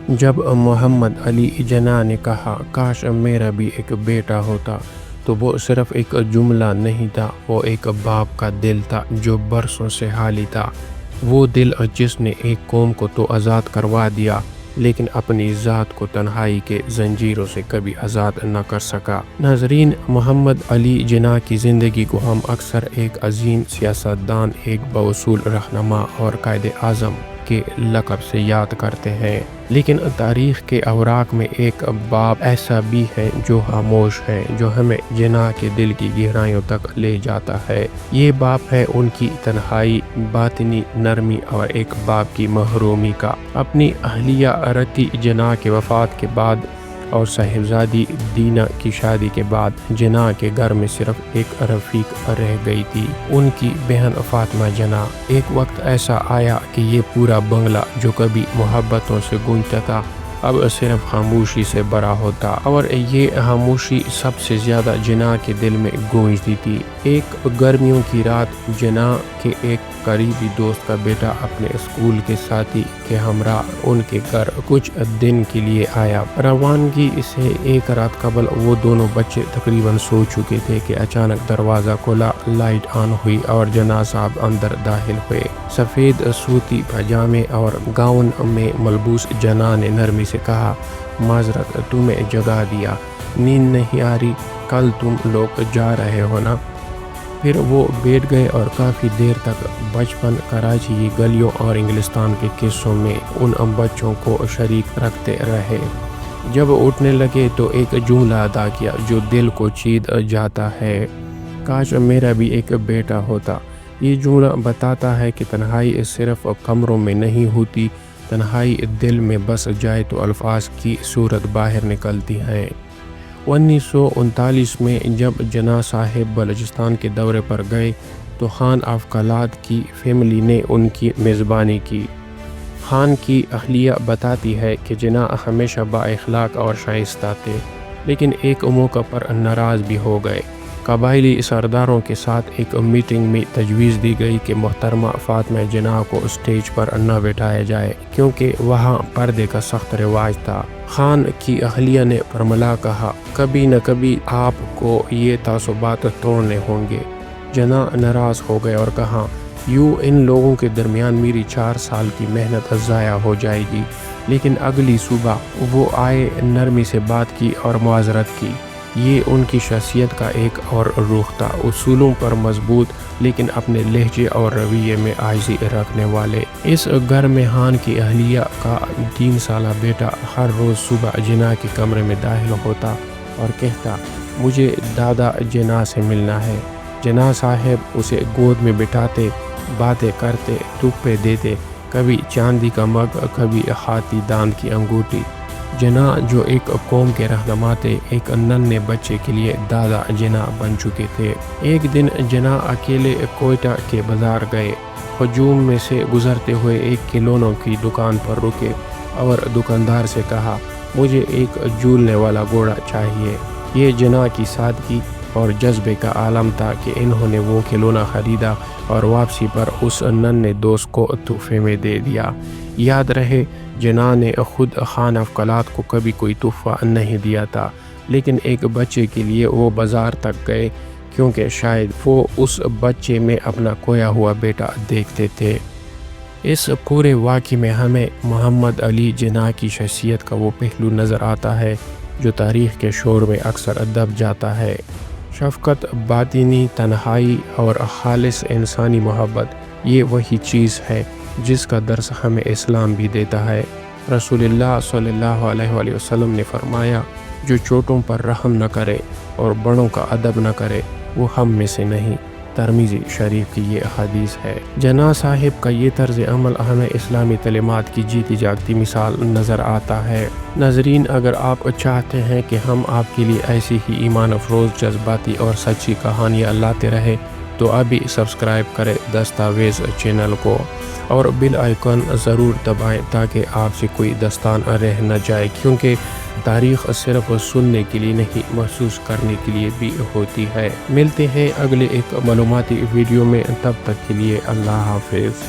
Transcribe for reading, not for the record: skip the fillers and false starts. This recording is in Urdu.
جب محمد علی جناح نے کہا کاش میرا بھی ایک بیٹا ہوتا، تو وہ صرف ایک جملہ نہیں تھا، وہ ایک باپ کا دل تھا جو برسوں سے خالی تھا۔ وہ دل جس نے ایک قوم کو تو آزاد کروا دیا، لیکن اپنی ذات کو تنہائی کے زنجیروں سے کبھی آزاد نہ کر سکا۔ ناظرین، محمد علی جناح کی زندگی کو ہم اکثر ایک عظیم سیاستدان، ایک بااصول رہنما اور قائد اعظم کے لقب سے یاد کرتے ہیں، لیکن تاریخ کے اوراق میں ایک باپ ایسا بھی ہے جو خاموش ہے، جو ہمیں جناح کے دل کی گہرائیوں تک لے جاتا ہے۔ یہ باپ ہے ان کی تنہائی، باطنی نرمی اور ایک باپ کی محرومی کا۔ اپنی اہلیہ رتی جناح کے وفات کے بعد اور صاحبزادی دینا کی شادی کے بعد جناح کے گھر میں صرف ایک رفیق رہ گئی تھی، ان کی بہن فاطمہ جناح۔ ایک وقت ایسا آیا کہ یہ پورا بنگلہ جو کبھی محبتوں سے گونجتا تھا اب صرف خاموشی سے بھرا ہوتا، اور یہ خاموشی سب سے زیادہ جناح کے دل میں گونجتی تھی۔ ایک گرمیوں کی رات جناح کے ایک قریبی دوست کا بیٹا اپنے اسکول کے ساتھی کے ہمراہ ان کے گھر کچھ دن کے لیے آیا۔ روانگی سے ایک رات قبل وہ دونوں بچے تقریباً سو چکے تھے کہ اچانک دروازہ کھلا، لائٹ آن ہوئی اور جناح صاحب اندر داخل ہوئے۔ سفید سوتی پاجامے اور گاؤن میں ملبوس جناح نے نرمی سے کہا، معذرت تمہیں جگا دیا، نیند نہیں آ رہی، کل تم لوگ جا رہے ہو نا؟ پھر وہ بیٹھ گئے اور کافی دیر تک بچپن، کراچی کی گلیوں اور انگلستان کے قصوں میں ان بچوں کو شریک رکھتے رہے۔ جب اٹھنے لگے تو ایک جملہ ادا کیا جو دل کو چید جاتا ہے، کاش میرا بھی ایک بیٹا ہوتا۔ یہ جملہ بتاتا ہے کہ تنہائی صرف کمروں میں نہیں ہوتی، تنہائی دل میں بس جائے تو الفاظ کی صورت باہر نکلتی ہے۔ 1939 میں جب جناح صاحب بلوچستان کے دورے پر گئے تو خان آف کلات کی فیملی نے ان کی میزبانی کی۔ خان کی اہلیہ بتاتی ہے کہ جناح ہمیشہ با اخلاق اور شائستہ تھے، لیکن ایک موقع پر ناراض بھی ہو گئے۔ قبائلی سرداروں کے ساتھ ایک میٹنگ میں تجویز دی گئی کہ محترمہ فاطمہ جناح کو اسٹیج پر نہ بٹھایا جائے کیونکہ وہاں پردے کا سخت رواج تھا۔ خان کی اہلیہ نے برملا کہا، کبھی نہ کبھی آپ کو یہ تعصبات توڑنے ہوں گے۔ جناح ناراض ہو گئے اور کہا، یوں ان لوگوں کے درمیان میری 4 سال کی محنت ضائع ہو جائے گی۔ لیکن اگلی صبح وہ آئے، نرمی سے بات کی اور معذرت کی۔ یہ ان کی شخصیت کا ایک اور رخ تھا، اصولوں پر مضبوط لیکن اپنے لہجے اور رویے میں عاجزی رکھنے والے۔ اس گھر میں خان کی اہلیہ کا 3 سالہ بیٹا ہر روز صبح جناح کے کمرے میں داخل ہوتا اور کہتا، مجھے دادا جناح سے ملنا ہے۔ جناح صاحب اسے گود میں بٹھاتے، باتیں کرتے، تحفے دیتے، کبھی چاندی کا مگ، کبھی ہاتھی دانت کی انگوٹھی۔ جناح جو ایک قوم کے رہنما تھے، ایک ننھے بچے کے لیے دادا جناح بن چکے تھے۔ ایک دن جناح اکیلے کوئٹہ کے بازار گئے، ہجوم میں سے گزرتے ہوئے ایک کھلونوں کی دکان پر رکے اور دکاندار سے کہا، مجھے ایک جھولنے والا گھوڑا چاہیے۔ یہ جناح کی سادگی اور جذبے کا عالم تھا کہ انہوں نے وہ کھلونا خریدا اور واپسی پر اس ننھے دوست کو تحفے میں دے دیا۔ یاد رہے، جناح نے خود خان آف کلات کو کبھی کوئی تحفہ نہیں دیا تھا، لیکن ایک بچے کے لیے وہ بازار تک گئے کیونکہ شاید وہ اس بچے میں اپنا کھویا ہوا بیٹا دیکھتے تھے۔ اس پورے واقعے میں ہمیں محمد علی جناح کی شخصیت کا وہ پہلو نظر آتا ہے جو تاریخ کے شور میں اکثر دب جاتا ہے۔ شفقت، باطنی تنہائی اور خالص انسانی محبت، یہ وہی چیز ہے جس کا درس ہمیں اسلام بھی دیتا ہے۔ رسول اللہ صلی اللہ علیہ وآلہ وسلم نے فرمایا، جو چھوٹوں پر رحم نہ کرے اور بڑوں کا ادب نہ کرے وہ ہم میں سے نہیں۔ ترمذی شریف کی یہ حدیث ہے۔ جناح صاحب کا یہ طرز عمل ہمیں اسلامی تعلیمات کی جیتی جاگتی مثال نظر آتا ہے۔ ناظرین، اگر آپ چاہتے ہیں کہ ہم آپ کے لیے ایسی ہی ایمان افروز، جذباتی اور سچی کہانیاں لاتے رہیں تو ابھی سبسکرائب کریں دستاویز چینل کو اور بیل آئیکن ضرور دبائیں تاکہ آپ سے کوئی داستان رہ نہ جائے، کیونکہ تاریخ صرف سننے کے لیے نہیں، محسوس کرنے کے لیے بھی ہوتی ہے۔ ملتے ہیں اگلے ایک معلوماتی ویڈیو میں، تب تک کے لیے اللہ حافظ۔